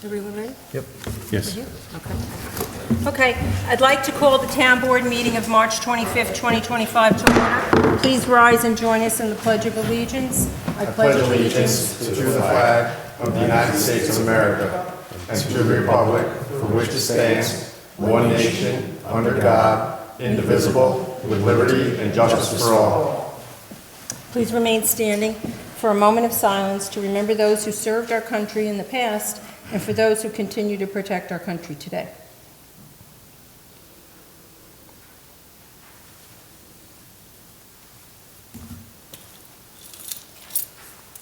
Everyone ready? Yep. Yes. Okay. Okay, I'd like to call the town board meeting of March 25th, 2025 to order. Please rise and join us in the Pledge of Allegiance. I pledge allegiance to the flag of the United States of America and to the republic for which it stands, one nation, under God, indivisible, with liberty and justice for all. Please remain standing for a moment of silence to remember those who served our country in the past and for those who continue to protect our country today.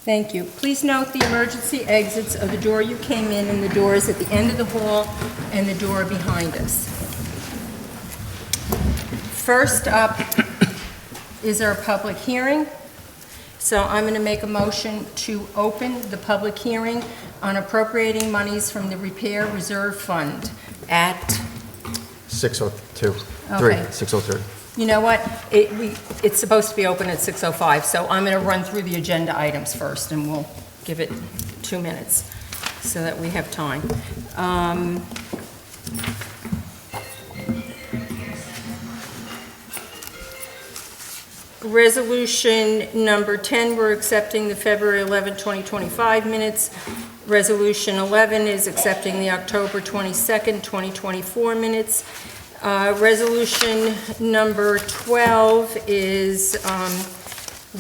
Thank you. Please note the emergency exits of the door you came in and the doors at the end of the hall and the door behind us. First up is our public hearing. So I'm going to make a motion to open the public hearing on appropriating monies from the Repair Reserve Fund at, 6:02. Okay. 6:03. you know what, it's supposed to be open at 6:05, so I'm going to run through the agenda items first, and we'll give it 2 minutes so that we have time. Resolution number 10, we're accepting the February 11, 2025 minutes. Resolution 11 is accepting the October 22nd, 2024 minutes. Resolution number 12 is,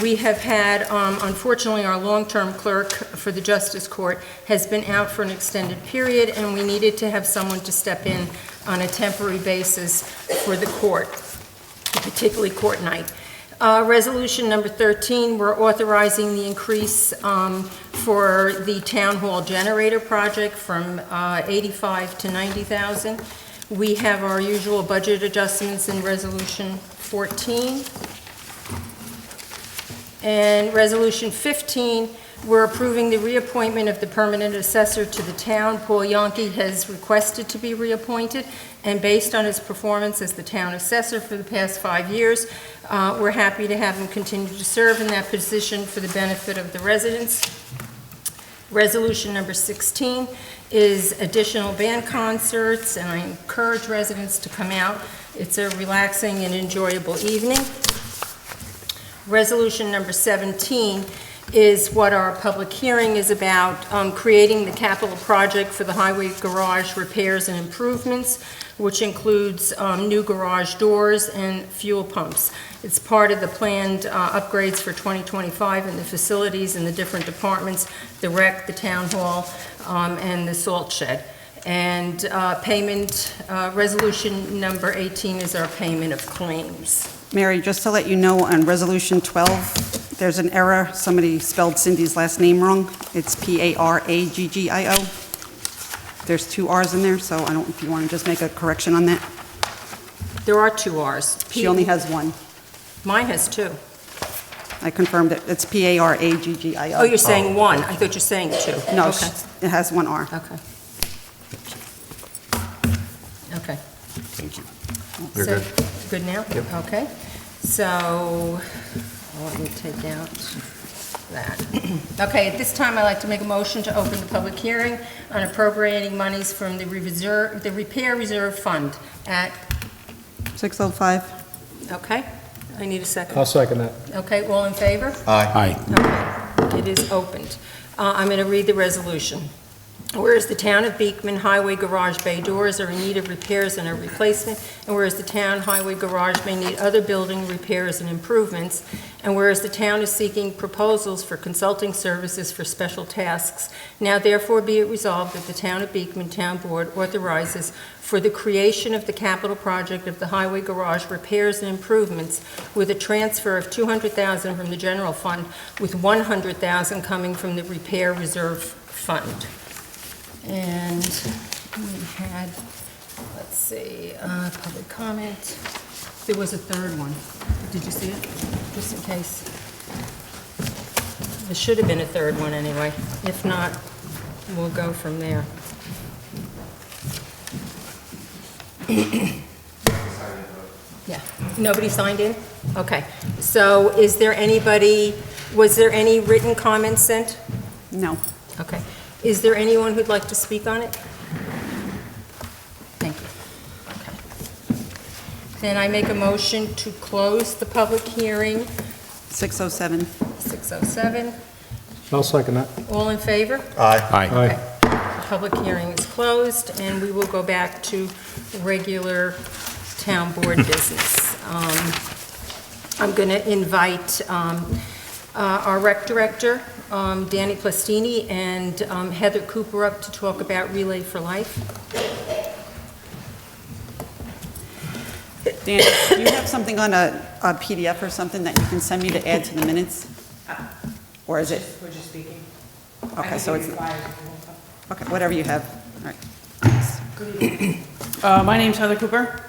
we have had, unfortunately, our long-term clerk for the Justice Court has been out for an extended period, and we needed to have someone to step in on a temporary basis for the court, particularly court night. Resolution number 13, we're authorizing the increase for the town hall generator project from 85 to 90,000. We have our usual budget adjustments in resolution 14. And resolution 15, we're approving the reappointment of the permanent assessor to the town. Paul Yonke has requested to be reappointed, and based on his performance as the town assessor for the past 5 years, we're happy to have him continue to serve in that position for the benefit of the residents. Resolution number 16 is additional band concerts, and I encourage residents to come out. It's a relaxing and enjoyable evening. Resolution number 17 is what our public hearing is about, creating the capital project for the highway garage repairs and improvements, which includes new garage doors and fuel pumps. It's part of the planned upgrades for 2025 in the facilities in the different departments, the rec, the town hall, and the salt shed. And payment, resolution number 18 is our payment of claims. Mary, just to let you know, on Resolution 12, there's an error. Somebody spelled Cindy's last name wrong. It's P-A-R-A-G-G-I-O. There's 2 R's in there, so I don't know if you want to just make a correction on that. There are 2 R's. She only has 1. Mine has 2. I confirmed it. It's P-A-R-A-G-G-I-O. Oh, you're saying 1. I thought you're saying 2. No, Okay. it has 1 R. Okay. Okay. Thank you. You're So, good. Good now? Yep. Okay. So, let me take out that. Okay, at this time, I'd like to make a motion to open the public hearing on appropriating monies from the Repair Reserve Fund at, 6:05. okay? I need a second. I'll second that. Okay, all in favor? Aye. Okay, it is opened. I'm going to read the resolution. Whereas the town of Beekman highway garage bay doors are in need of repairs and a replacement, and whereas the town highway garage may need other building repairs and improvements, and whereas the town is seeking proposals for consulting services for special tasks, now therefore be it resolved that the town of Beekman Town Board authorizes for the creation of the capital project of the highway garage repairs and improvements with a transfer of $200,000 from the general fund, with $100,000 coming from the repair reserve fund. And we had, let's see, public comment. There was a third one. Did you see it? Just in case. There should have been a third one anyway. If not, we'll go from there. Yeah. Nobody signed in? Okay. So is there anybody, was there any written comments sent? No. Okay. Is there anyone who'd like to speak on it? Thank you. Okay. Then I make a motion to close the public hearing, 6:07. 6:07. I'll second that. All in favor? Aye. Aye. The public hearing is closed, and we will go back to regular town board business. I'm going to invite our rec director, Danny Plastini, and Heather Cooper up to talk about Relay for Life. Dan, do you have something on a PDF or something that you can send me to add to the minutes? Or is it? We're just speaking. Okay, so it's, okay, whatever you have. All right. My name's Heather Cooper.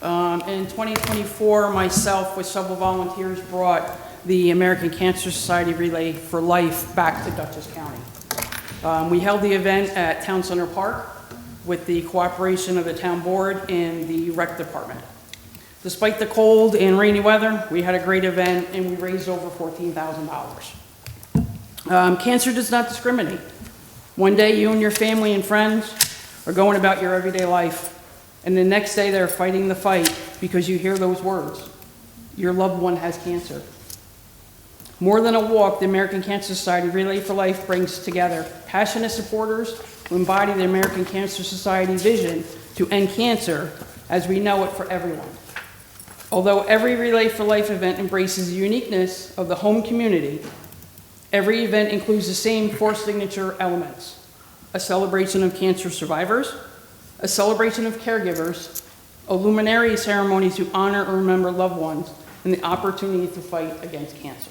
In 2024, myself with several volunteers brought the American Cancer Society Relay for Life back to Dutchess County. We held the event at Town Center Park with the cooperation of the town board and the rec department. Despite the cold and rainy weather, we had a great event and we raised over $14,000. Cancer does not discriminate. One day you and your family and friends are going about your everyday life, and the next day they're fighting the fight because you hear those words. Your loved one has cancer. More than a walk, the American Cancer Society Relay for Life brings together passionate supporters who embody the American Cancer Society vision to end cancer as we know it for everyone. Although every Relay for Life event embraces the uniqueness of the home community, every event includes the same 4 signature elements: a celebration of cancer survivors, a celebration of caregivers, a luminary ceremony to honor or remember loved ones, and the opportunity to fight against cancer.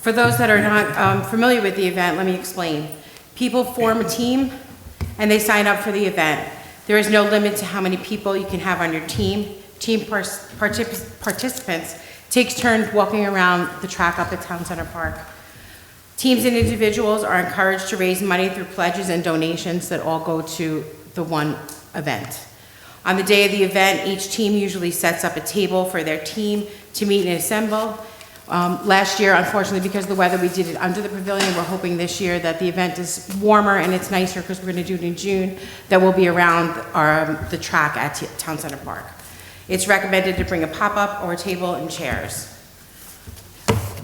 For those that are not familiar with the event, let me explain. People form a team and they sign up for the event. There is no limit to how many people you can have on your team. Participants takes turns walking around the track up at Town Center Park. Teams and individuals are encouraged to raise money through pledges and donations that all go to the one event. On the day of the event, each team usually sets up a table for their team to meet and assemble. Last year, unfortunately, because of the weather, we did it under the pavilion. We're hoping this year that the event is warmer and it's nicer because we're going to do it in June, that will be around the track at Town Center Park. It's recommended to bring a pop-up or a table and chairs.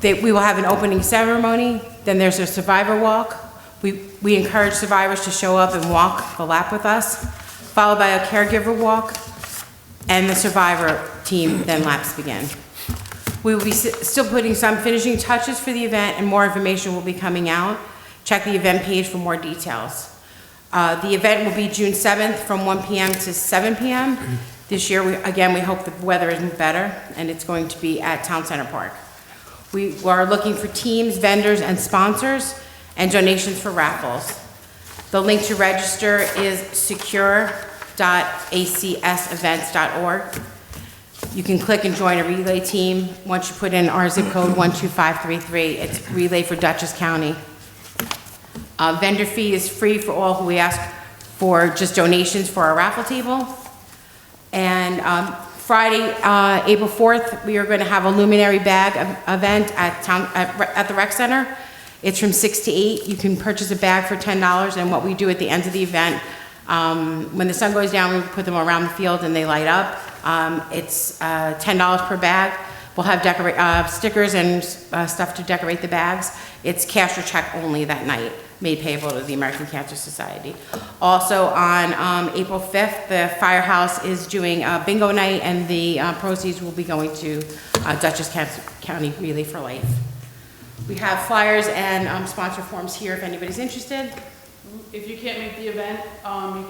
We will have an opening ceremony, then there's a survivor walk. We encourage survivors to show up and walk the lap with us, followed by a caregiver walk, and the survivor team, then laps begin. We will be still putting some finishing touches for the event, and more information will be coming out. Check the event page for more details. The event will be June 7th from 1 p.m. to 7 p.m. This year, we hope the weather is better, and it's going to be at Town Center Park. We are looking for teams, vendors, and sponsors, and donations for raffles. The link to register is secure.acsevents.org. You can click and join a relay team. Once you put in our zip code 12533, it's Relay for Dutchess County. Vendor fee is free for all who we ask for just donations for our raffle table. And Friday, April 4th, we are going to have a luminary bag event at the rec center. It's from 6 to 8. You can purchase a bag for $10, and what we do at the end of the event, when the sun goes down, we put them around the field and they light up. It's $10 per bag. We'll have stickers and stuff to decorate the bags. It's cash or check only that night, made payable to the American Cancer Society. Also on April 5th, the Firehouse is doing a bingo night, and the proceeds will be going to Dutchess County Relay for Life. We have flyers and sponsor forms here if anybody's interested. If you can't make the event,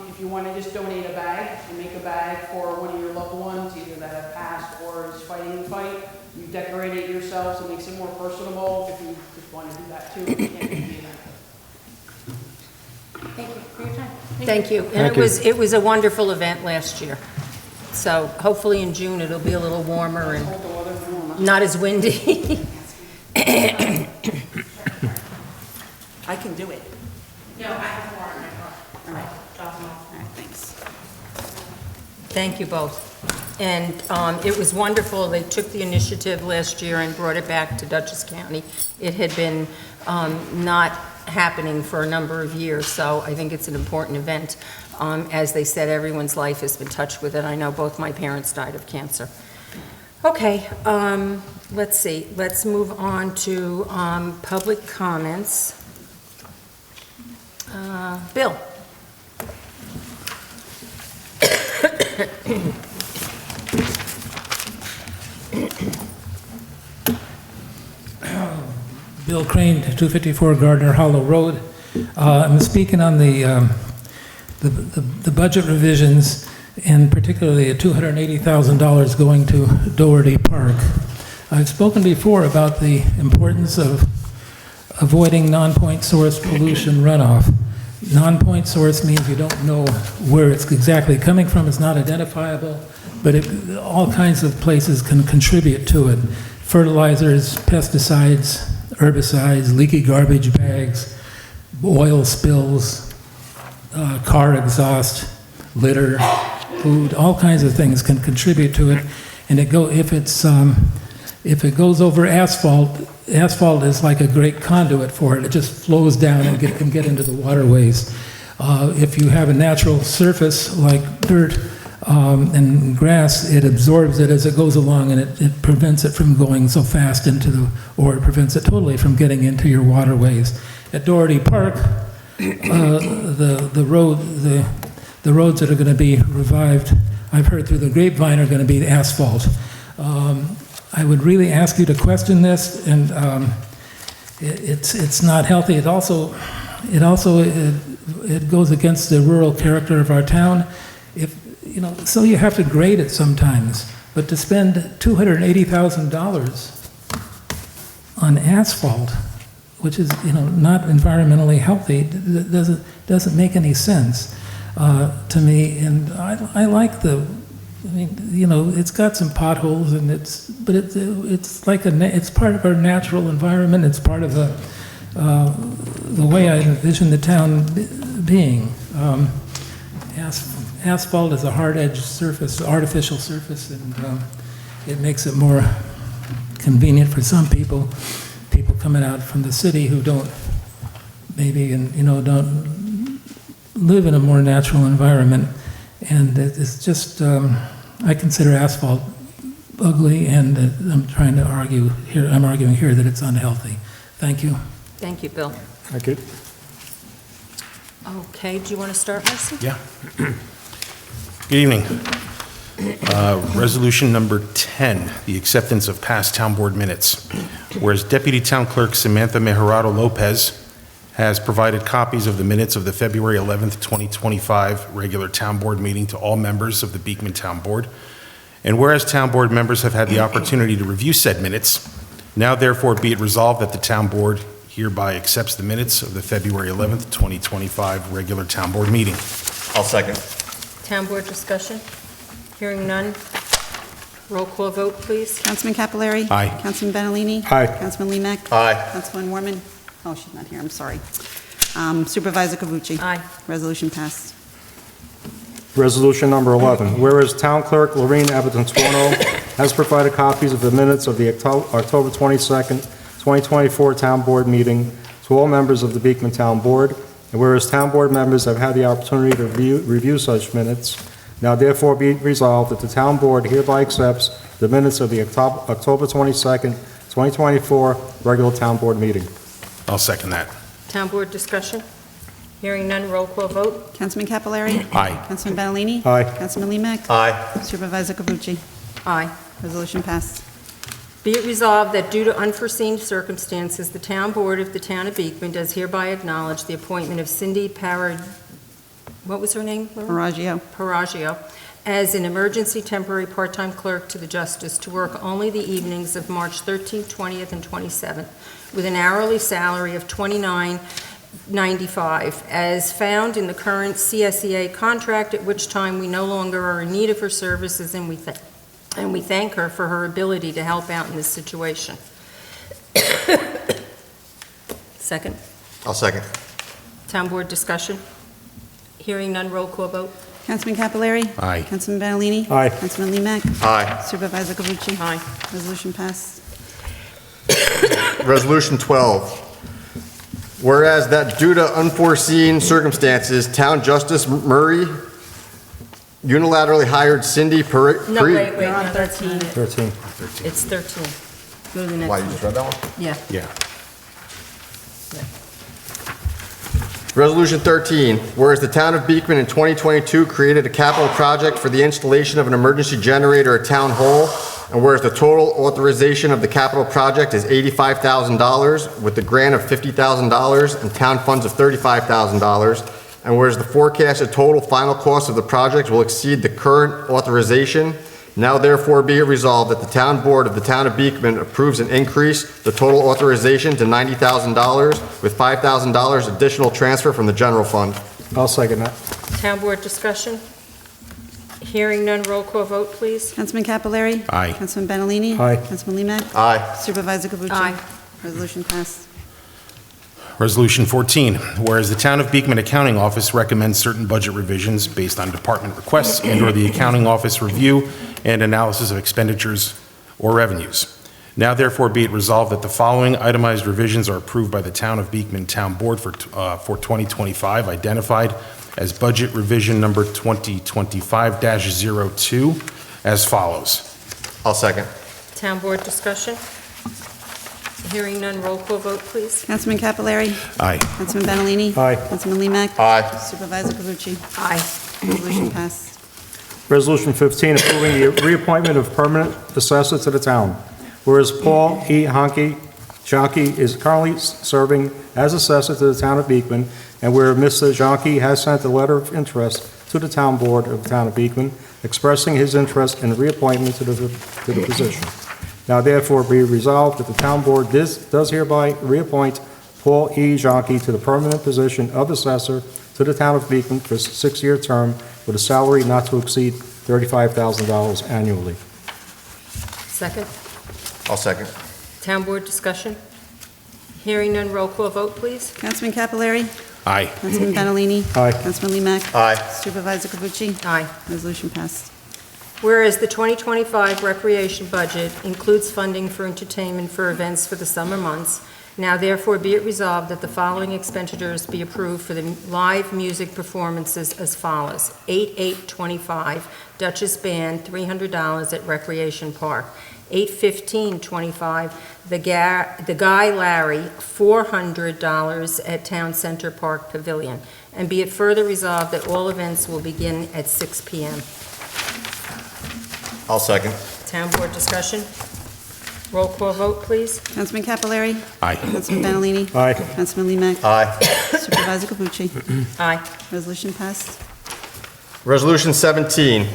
if you want to just donate a bag and make a bag for one of your loved ones, either that have passed or is fighting the fight, you decorate it yourselves. It makes it more personable if you just want to do that too. If you can't make the event. Thank you for your time. Thank you. And it was a wonderful event last year. So hopefully in June it'll be a little warmer and not as windy. I can do it. No, I have more in my car. All right. Drop them off. All right, thanks. Thank you both. And it was wonderful. They took the initiative last year and brought it back to Dutchess County. It had been not happening for a number of years, so I think it's an important event. As they said, everyone's life has been touched with it. I know both my parents died of cancer. Okay, let's see. Let's move on to public comments. Bill? Bill Crane, 254 Gardner Hollow Road. I'm speaking on the budget revisions, and particularly $280,000 going to Doherty Park. I've spoken before about the importance of avoiding non-point source pollution runoff. Non-point source means you don't know where it's exactly coming from, it's not identifiable, but all kinds of places can contribute to it. Fertilizers, pesticides, herbicides, leaky garbage bags, oil spills, car exhaust, litter, food, all kinds of things can contribute to it. And if it goes over asphalt, asphalt is like a great conduit for it. It just flows down and can get into the waterways. If you have a natural surface like dirt and grass, it absorbs it as it goes along, and it prevents it from going so fast or it prevents it totally from getting into your waterways. At Doherty Park, the roads that are going to be revived, I've heard through the grapevine, are going to be asphalt. I would really ask you to question this, and it's not healthy. It goes against the rural character of our town. So you have to grade it sometimes, but to spend $280,000 on asphalt, which is not environmentally healthy, doesn't make any sense to me. And I like it's got some potholes, and it's part of our natural environment. It's part of the way I envision the town being. Asphalt is a hard-edged surface, artificial surface, and it makes it more convenient for some people coming out from the city who don't don't live in a more natural environment. And it's just, I consider asphalt ugly, and I'm arguing here that it's unhealthy. Thank you. Thank you, Bill. Thank you. Okay, do you want to start, Marcy? Yeah. Good evening. Resolution number 10, the acceptance of past town board minutes. Whereas Deputy Town Clerk Samantha Mejorado Lopez has provided copies of the minutes of the February 11th, 2025 regular town board meeting to all members of the Beekman Town Board. And whereas town board members have had the opportunity to review said minutes, now therefore be it resolved that the town board hereby accepts the minutes of the February 11th, 2025 regular town board meeting. I'll second. Town board discussion? Hearing none. Roll call vote, please. Councilman Capillari? Aye. Councilman Benalini? Aye. Councilman Limek? Aye. Councilman Warman? Oh, she's not here, I'm sorry. Supervisor Cavucci? Aye. Resolution passed. Resolution number 11, whereas Town Clerk Lorraine Abbott-Tuono has provided copies of the minutes of the October 22nd, 2024 Town Board meeting to all members of the Beekman Town Board, and whereas Town Board members have had the opportunity to review such minutes, now therefore be resolved that the Town Board hereby accepts the minutes of the October 22nd, 2024 regular Town Board meeting. I'll second that. Town board discussion? Hearing none. Roll call vote. Councilman Capillari? Aye. Councilman Benalini? Aye. Councilman Limek? Aye. Supervisor Cavucci? Aye. Resolution passed. Be it resolved that due to unforeseen circumstances, the town board of the town of Beekman does hereby acknowledge the appointment of Cindy what was her name? Laura? Paraggio. As an emergency temporary part-time clerk to the Justice to work only the evenings of March 13th, 20th, and 27th, with an hourly salary of $29.95, as found in the current CSEA contract, at which time we no longer are in need of her services, and we thank her for her ability to help out in this situation. Second. I'll second. Town board discussion? Hearing none, roll call vote. Councilman Capelari? Aye. Councilman Bellini? Aye. Councilman Limak? Aye. Supervisor Cavucci? Aye. Resolution passed. Resolution 12. Whereas that due to unforeseen circumstances, Town Justice Murray unilaterally hired Cindy Peri... No, wait, You're on no, that's not it. 13. It's 13. Go to the next Why, you one. just read that one? Yeah. Yeah. Resolution 13, whereas the town of Beekman in 2022 created a capital project for the installation of an emergency generator at Town Hall, and whereas the total authorization of the capital project is $85,000 with the grant of $50,000 and town funds of $35,000, and whereas the forecasted total final cost of the project will exceed the current authorization, now therefore be it resolved that the town board of the town of Beekman approves an increase the total authorization to $90,000 with $5,000 additional transfer from the general fund. I'll second that. Town board discussion? Hearing none, roll call vote, please. Councilman Capelari? Aye. Councilman Bellini? Aye. Councilman Limak? Aye. Supervisor Cavucci? Aye. Resolution passed. Resolution 14, whereas the Town of Beekman Accounting Office recommends certain budget revisions based on department requests and/or the accounting office review and analysis of expenditures or revenues. Now therefore be it resolved that the following itemized revisions are approved by the Town of Beekman Town Board for 2025, identified as budget revision number 2025-02 as follows. I'll second. Town board discussion? Hearing none, roll call vote, please. Councilman Capelari? Aye. Councilman Bellini? Aye. Councilman Limak? Aye. Supervisor Cavucci? Aye. Resolution passed. Resolution 15, approving the reappointment of permanent assessor to the town. Whereas Paul E. Jonke is currently serving as assessor to the town of Beekman, and where Mr. Jonke has sent a letter of interest to the town board of the town of Beekman, expressing his interest in reappointment to the position. Now therefore be resolved that the town board does hereby reappoint Paul E. Jonke to the permanent position of assessor to the town of Beekman for a 6-year term with a salary not to exceed $35,000 annually. Second. I'll second. Town board discussion? Hearing none, roll call vote, please. Councilman Capelari? Aye. Councilman Bellini? Aye. Councilman Limak? Aye. Supervisor Cavucci? Aye. Resolution passed. Whereas the 2025 recreation budget includes funding for entertainment for events for the summer months, now therefore be it resolved that the following expenditures be approved for the live music performances as follows. 8/8/25, Duchess Band, $300 at Recreation Park. 8/15/25, the Guy Larry, $400 at Town Center Park Pavilion. And be it further resolved that all events will begin at 6 p.m. I'll second. Town board discussion? Roll call vote, please. Councilman Capelari? Aye. Councilman Bellini? Aye. Councilman Limak? Aye. Supervisor Cavucci? Aye. Resolution passed. Resolution 17,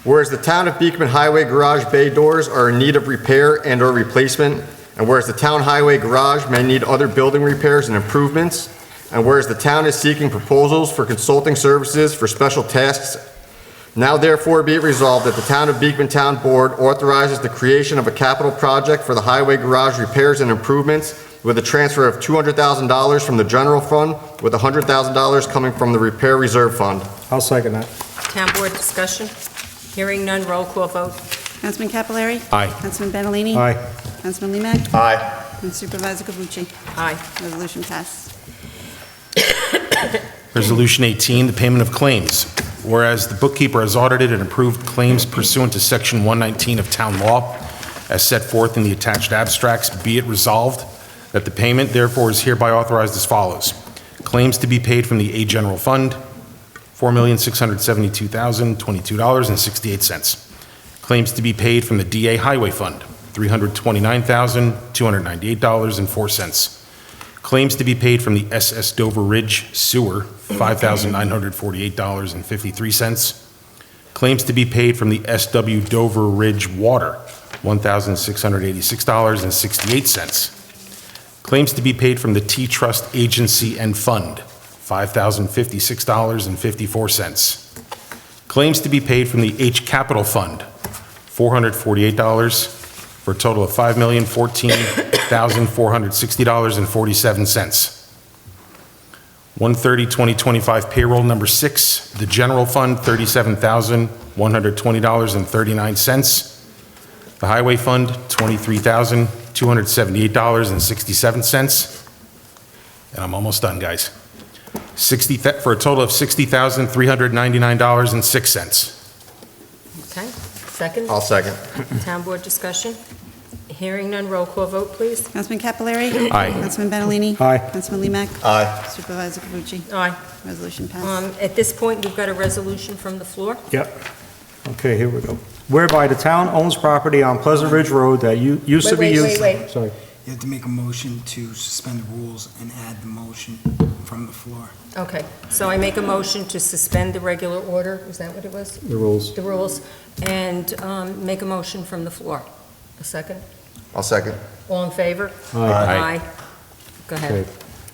whereas the town of Beekman Highway Garage bay doors are in need of repair and/or replacement, and whereas the town highway garage may need other building repairs and improvements, and whereas the town is seeking proposals for consulting services for special tasks, now therefore be it resolved that the town of Beekman Town Board authorizes the creation of a capital project for the highway garage repairs and improvements with a transfer of $200,000 from the general fund, with $100,000 coming from the repair reserve fund. I'll second that. Town board discussion? Hearing none, roll call vote. Councilman Capelari? Aye. Councilman Bellini? Aye. Councilman Limak? Aye. And Supervisor Cavucci? Aye. Resolution passed. Resolution 18, the payment of claims. Whereas the bookkeeper has audited and approved claims pursuant to Section 119 of Town Law, as set forth in the attached abstracts, be it resolved that the payment therefore is hereby authorized as follows. Claims to be paid from the A General Fund, $4,672,022.68. Claims to be paid from the DA Highway Fund, $329,298.04. Claims to be paid from the SS Dover Ridge Sewer, $5,948.53. Claims to be paid from the SW Dover Ridge Water, $1,686.68. Claims to be paid from the T-Trust Agency and Fund, $5,056.54. Claims to be paid from the H Capital Fund, $448, for a total of $5,014,460.47. 1/30/2025 payroll number 6, the general fund, $37,120.39. The highway fund, $23,278.67. And I'm almost done, guys. For a total of $60,399.06. Okay, second? I'll second. Town board discussion? Hearing none, roll call vote, please. Councilman Capelari? Aye. Councilman Benalini? Aye. Councilman Limak? Aye. Supervisor Cavucci? Aye. Resolution passed. At this point, we've got a resolution from the floor. Yep. Okay, here we go. Whereby the town owns property on Pleasant Ridge Road that used to be used... Wait. Sorry. You have to make a motion to suspend the rules and add the motion from the floor. Okay, so I make a motion to suspend the regular order, is that what it was? The rules. The rules, and make a motion from the floor. A second? I'll second. All in favor? Aye. Go ahead.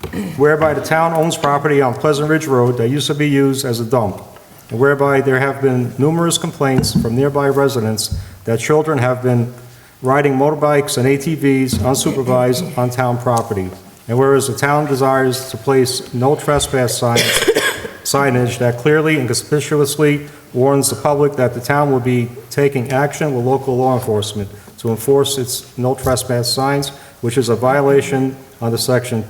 Okay. Whereby the town owns property on Pleasant Ridge Road that used to be used as a dump, and whereby there have been numerous complaints from nearby residents that children have been riding motorbikes and ATVs unsupervised on town property. And whereas the town desires to place no trespass signage that clearly and conspicuously warns the public that the town will be taking action with local law enforcement to enforce its no trespass signs, which is a violation under section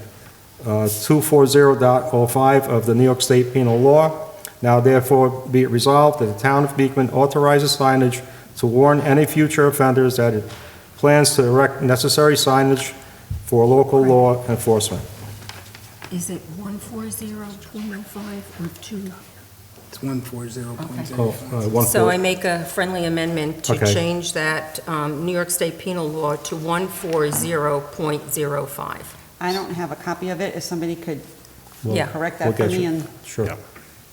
240.05 of the New York State Penal Law. Now therefore be it resolved that the town of Beekman authorizes signage to warn any future offenders that it plans to erect necessary signage for local law enforcement. Is it 140.05 or 2? It's 140.0. Oh, one So I four. make a friendly amendment to Okay. change that New York State Penal Law to 140.05. I don't have a copy of it. If somebody could Yeah. correct We'll that for get me you. and Sure. Yeah.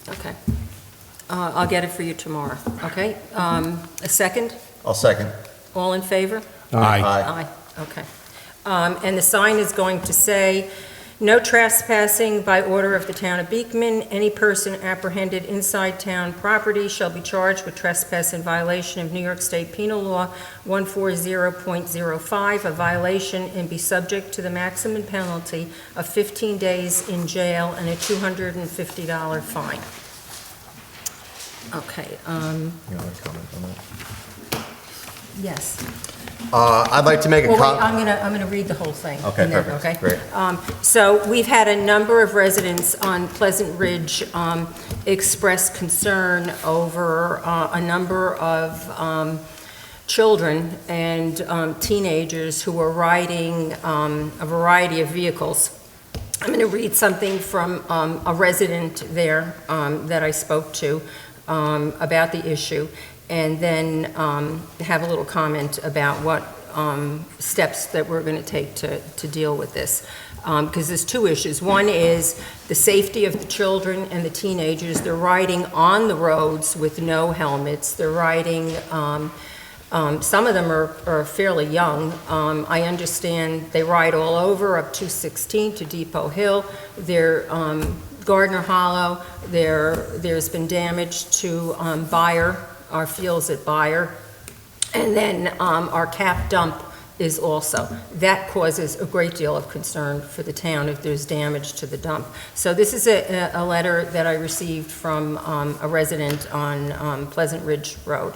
Okay. I'll get it for you tomorrow, okay? A second? I'll second. All in favor? Aye. Aye, okay. And the sign is going to say, "No trespassing by order of the town of Beekman. Any person apprehended inside town property shall be charged with trespass in violation of New York State Penal Law 140.05, a violation, and be subject to the maximum penalty of 15 days in jail and a $250 fine." Okay, You want to comment on that? yes. I'd like to make a Well, wait, comment. I'm gonna read the whole thing. Okay, and then- perfect. okay? Great. So we've had a number of residents on Pleasant Ridge express concern over a number of children and teenagers who are riding a variety of vehicles. I'm going to read something from a resident there that I spoke to about the issue, and then have a little comment about what steps that we're going to take to deal with this. Because there's two issues. One is the safety of the children and the teenagers. They're riding on the roads with no helmets. They're riding, some of them are fairly young. I understand they ride all over up 216 to Depot Hill. They're Gardner Hollow. There's been damage to Buyer, our fields at Buyer. And then our cap dump is also. That causes a great deal of concern for the town if there's damage to the dump. So this is a letter that I received from a resident on Pleasant Ridge Road.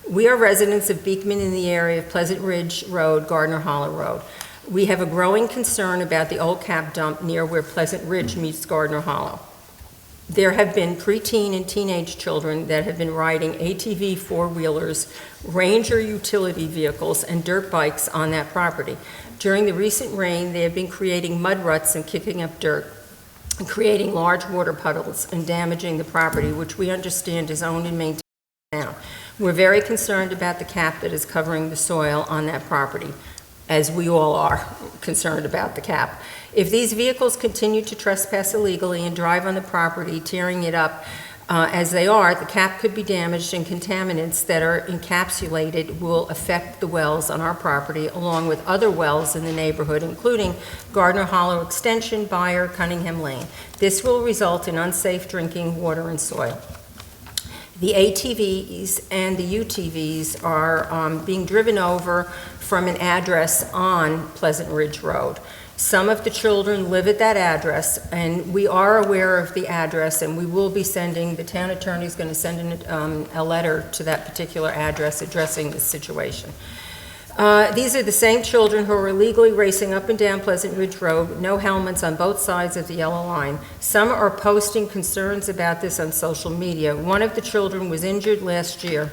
We are residents of Beekman in the area of Pleasant Ridge Road, Gardner Hollow Road. We have a growing concern about the old cap dump near where Pleasant Ridge meets Gardner Hollow. There have been preteen and teenage children that have been riding ATV four-wheelers, Ranger utility vehicles, and dirt bikes on that property. During the recent rain, they have been creating mud ruts and kicking up dirt, and creating large water puddles and damaging the property, which we understand is owned and maintained by the town. We're very concerned about the cap that is covering the soil on that property, as we all are concerned about the cap. If these vehicles continue to trespass illegally and drive on the property, tearing it up as they are, the cap could be damaged and contaminants that are encapsulated will affect the wells on our property, along with other wells in the neighborhood, including Gardner Hollow Extension, Buyer, Cunningham Lane. This will result in unsafe drinking water and soil. The ATVs and the UTVs are being driven over from an address on Pleasant Ridge Road. Some of the children live at that address, and we are aware of the address, and we will be sending, the town attorney is going to send a letter to that particular address addressing this situation. These are the same children who are illegally racing up and down Pleasant Ridge Road, no helmets on both sides of the yellow line. Some are posting concerns about this on social media. One of the children was injured last year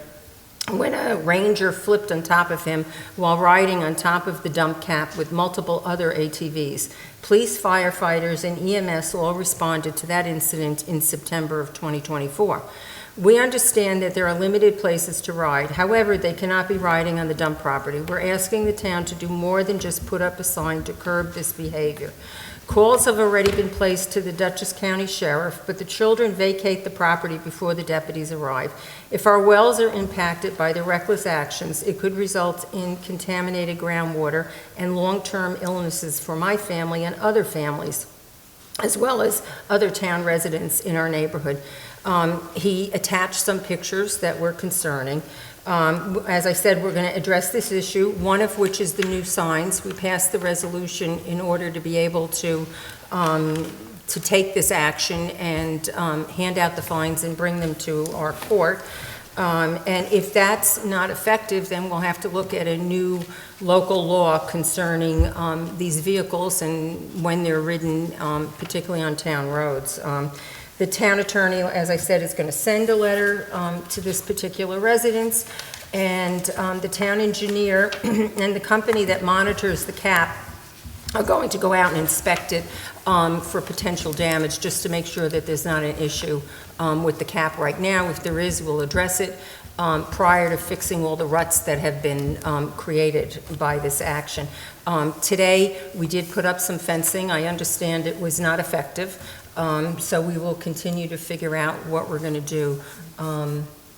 when a ranger flipped on top of him while riding on top of the dump cap with multiple other ATVs. Police, firefighters, and EMS all responded to that incident in September of 2024. We understand that there are limited places to ride. However, they cannot be riding on the dump property. We're asking the town to do more than just put up a sign to curb this behavior. Calls have already been placed to the Dutchess County Sheriff, but the children vacate the property before the deputies arrive. If our wells are impacted by the reckless actions, it could result in contaminated groundwater and long-term illnesses for my family and other families, as well as other town residents in our neighborhood. He attached some pictures that were concerning. As I said, we're going to address this issue, one of which is the new signs. We passed the resolution in order to be able to take this action and hand out the fines and bring them to our court. And if that's not effective, then we'll have to look at a new local law concerning these vehicles and when they're ridden, particularly on town roads. The town attorney, as I said, is going to send a letter to this particular residence, and the town engineer and the company that monitors the cap are going to go out and inspect it for potential damage, just to make sure that there's not an issue with the cap right now. If there is, we'll address it prior to fixing all the ruts that have been created by this action. Today, we did put up some fencing. I understand it was not effective. So we will continue to figure out what we're going to do.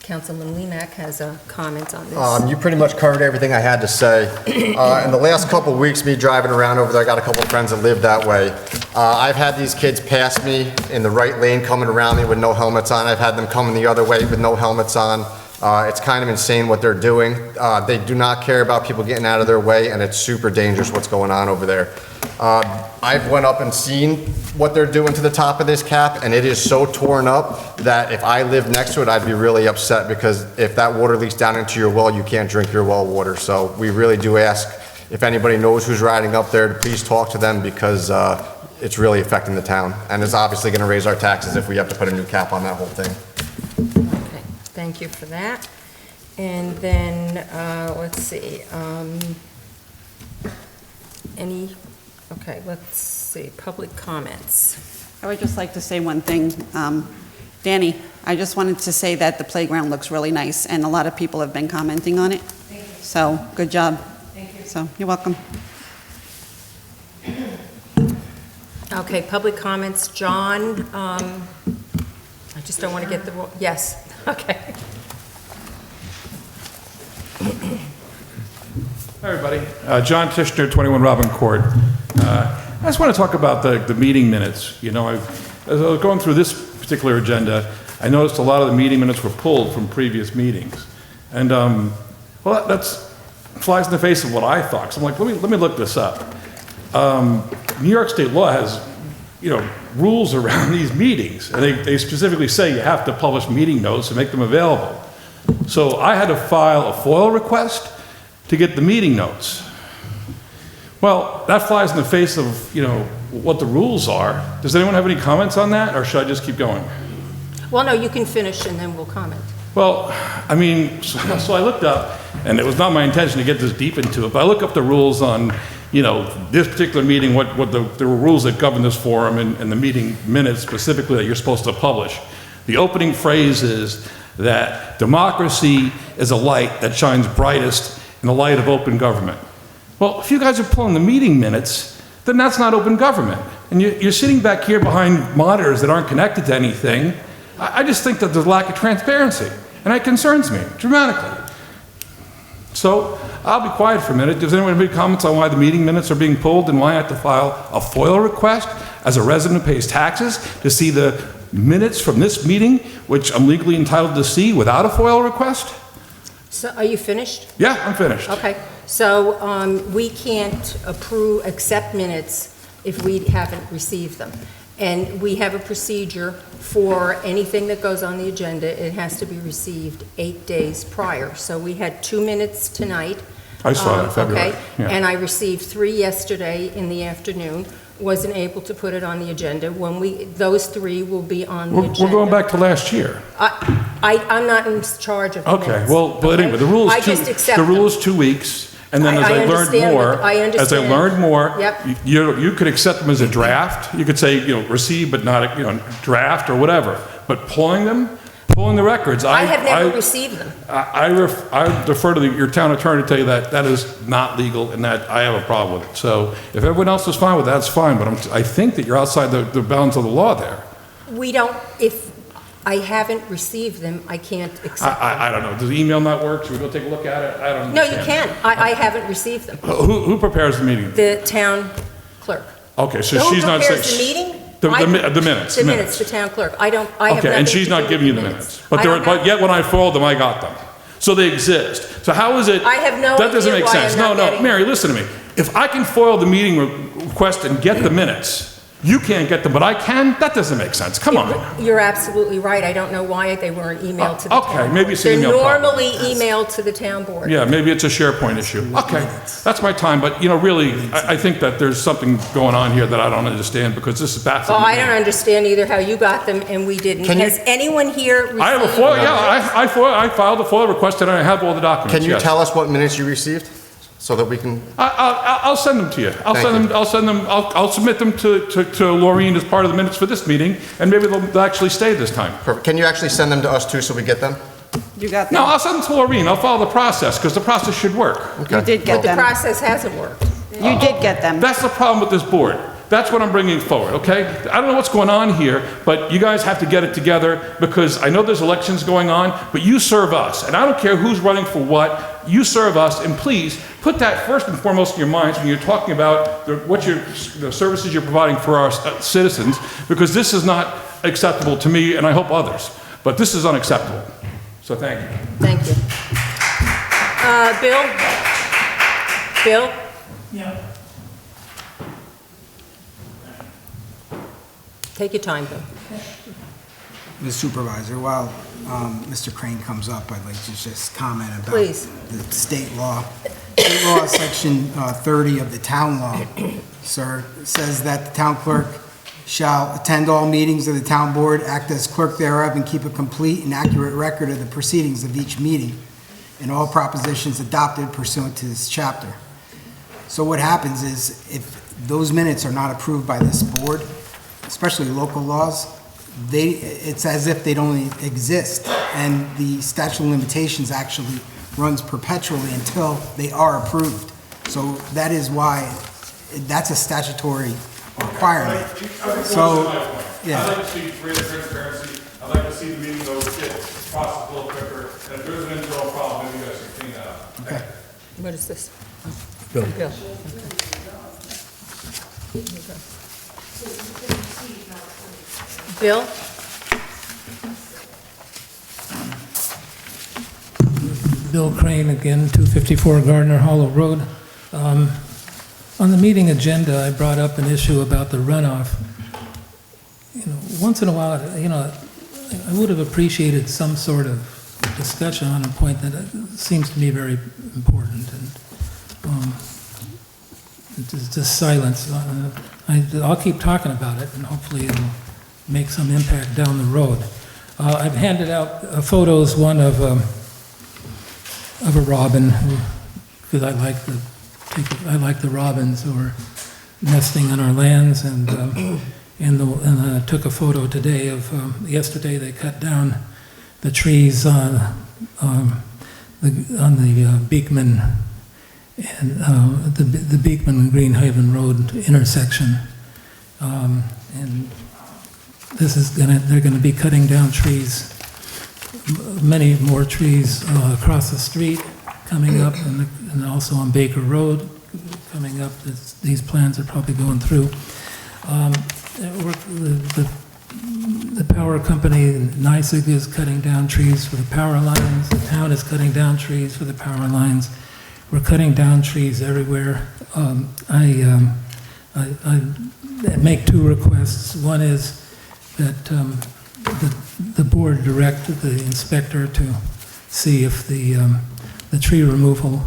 Councilman Lemak has a comment on this. You pretty much covered everything I had to say. In the last couple of weeks, me driving around over there, I got a couple of friends that live that way. I've had these kids pass me in the right lane coming around me with no helmets on. I've had them coming the other way with no helmets on. It's kind of insane what they're doing. They do not care about people getting out of their way, and it's super dangerous what's going on over there. I've went up and seen what they're doing to the top of this cap, and it is so torn up that if I lived next to it, I'd be really upset, because if that water leaks down into your well, you can't drink your well water. So we really do ask, if anybody knows who's riding up there, to please talk to them, because it's really affecting the town, and it's obviously going to raise our taxes if we have to put a new cap on that whole thing. Okay, thank you for that. And then, let's see, okay, let's see, public comments. I would just like to say one thing. Danny, I just wanted to say that the playground looks really nice, and a lot of people have been commenting on it. Thank you. So, good job. Thank you. So, you're welcome. Okay, public comments, John, I just don't want to get the, yes, okay. Hi, everybody. John Tishner, 21 Robin Court. I just want to talk about the meeting minutes. You know, as I was going through this particular agenda, I noticed a lot of the meeting minutes were pulled from previous meetings. And, well, that's flies in the face of what I thought. So I'm like, let me look this up. New York State law has, you know, rules around these meetings. And they specifically say you have to publish meeting notes and make them available. So I had to file a FOIL request to get the meeting notes. Well, that flies in the face of, you know, what the rules are. Does anyone have any comments on that, or should I just keep going? Well, no, you can finish and then we'll comment. Well, I mean, so I looked up, and it was not my intention to get this deep into it, but I look up the rules on, you know, this particular meeting, what the rules that govern this forum and the meeting minutes specifically that you're supposed to publish. The opening phrase is that democracy is a light that shines brightest in the light of open government. Well, if you guys are pulling the meeting minutes, then that's not open government. And you're sitting back here behind monitors that aren't connected to anything. I just think that there's a lack of transparency, and that concerns me dramatically. So I'll be quiet for a minute. Does anyone have any comments on why the meeting minutes are being pulled and why I have to file a FOIL request as a resident who pays taxes to see the minutes from this meeting, which I'm legally entitled to see without a FOIL request? So, are you finished? Yeah, I'm finished. Okay, so we can't accept minutes if we haven't received them. And we have a procedure for anything that goes on the agenda. It has to be received 8 days prior. So we had 2 minutes tonight. I saw that, February. Okay, Yeah. and I received 3 yesterday in the afternoon. Wasn't able to put it on the agenda. Those 3 will be on the agenda. We're going back to last year. I'm not in charge of the Okay, minutes. well, but anyway, the rule I is just accept the rule them. is 2 weeks, and then as I I learned understand more, what- I as I understand. learned more, Yep. you could accept them as a draft. You could say, receive but not, draft or whatever. But pulling the records, I have never received them. I defer to your town attorney to tell you that that is not legal and that I have a problem with it. So if everyone else is fine with that, that's fine, but I think that you're outside the bounds of the law there. We don't, if I haven't received them, I can't accept them. I don't know. Does the email not work? Should we go take a look at it? I don't No, understand. you can't. I haven't received them. Who prepares the meeting? The town clerk. Okay, so Who she's not saying. prepares the meeting? The minutes. The minutes, the town clerk. I have Okay, nothing and to she's do not with giving you the minutes. But I don't have- yet when I followed them, I got them. So they exist. So how is it? I have no That doesn't idea make why sense. I'm No, not no, getting Mary, listen to me. If I can foil the meeting request and get the minutes, you can't get them, but I can? That doesn't make sense. Come on. You're absolutely right. I don't know why they weren't emailed to the town. Okay, maybe it's an They're email problem. normally emailed to the town board. Yeah, maybe it's a SharePoint issue. Okay, that's my time, but really, I think that there's something going on here that I don't understand because this is baffling. Well, I don't understand either how you got them and we didn't. Can you- Has anyone here received? I have a FOIL, them? yeah, I filed a FOIL request and I have all the documents, Can you yes. tell us what minutes you received so that we can? I'll send them to you. I'll submit them to Laureen as part of the minutes for this meeting, and maybe they'll actually stay this time. Perfect. Can you actually send them to us too so we get them? You got No, them? I'll send them to Laureen. I'll follow the process, because the process should work. You did But get the them. process hasn't worked. You did get them. That's the problem with this board. That's what I'm bringing forward, okay? I don't know what's going on here, but you guys have to get it together, because I know there's elections going on, but you serve us, and I don't care who's running for what, you serve us, and please, put that first and foremost in your minds when you're talking about the services you're providing for our citizens, because this is not acceptable to me, and I hope others, but this is unacceptable. So thank you. Thank you. Bill? Bill? Yeah. Take your time, Bill. Mr. Supervisor, while Mr. Crane comes up, I'd like to just comment about Please. the state law. State law, section 30 of the town law, sir, says that the town clerk shall attend all meetings of the town board, act as clerk thereof, and keep a complete and accurate record of the proceedings of each meeting and all propositions adopted pursuant to this chapter. So what happens is, if those minutes are not approved by this board, especially local laws, it's as if they don't exist, and the statute of limitations actually runs perpetually until they are approved. So that is why, that's a statutory requirement. So, yeah. I'd like to see greater transparency. I'd like to see the meeting go get processed a little quicker. And if there's an internal problem, maybe you guys can clean that up. Okay. What is this? Bill. Bill. Bill? Bill Crane again, 254 Gardner Hollow Road. On the meeting agenda, I brought up an issue about the runoff. Once in a while, I would have appreciated some sort of discussion on a point that seems to me very important, and it's just silence. I'll keep talking about it, and hopefully it'll make some impact down the road. I've handed out photos, one of a robin, because I like the robins who are nesting on our lands, and I took a photo today of, yesterday they cut down the trees on the Beekman and the Beekman and Greenhaven Road intersection, and they're gonna be cutting down trees, many more trees across the street coming up, and also on Baker Road coming up. These plans are probably going through. The power company, NYSEG, is cutting down trees for the power lines. The town is cutting down trees for the power lines. We're cutting down trees everywhere. I I make two requests. One is that the board direct the inspector to see if the tree removal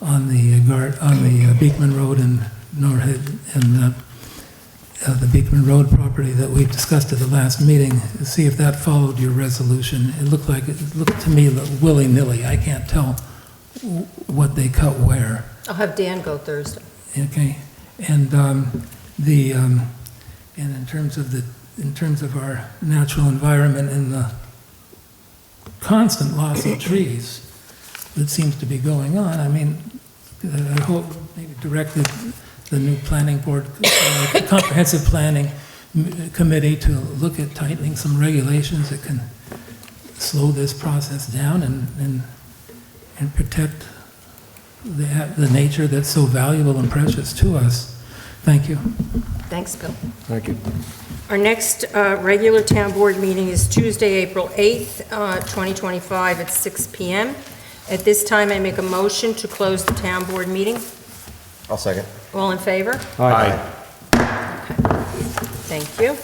on the Beekman Road and Norhead and the Beekman Road property that we discussed at the last meeting, see if that followed your resolution. It looked to me willy-nilly. I can't tell what they cut where. I'll have Dan go Thursday. Okay, and and in terms of our natural environment and the constant loss of trees that seems to be going on, I mean, I hope maybe direct the new planning board, comprehensive planning committee to look at tightening some regulations that can slow this process down and protect the nature that's so valuable and precious to us. Thank you. Thanks, Bill. Thank you. Our next regular town board meeting is Tuesday, April 8th, 2025 at 6 p.m. At this time, I make a motion to close the town board meeting. I'll second. All in favor? Aye. Thank you.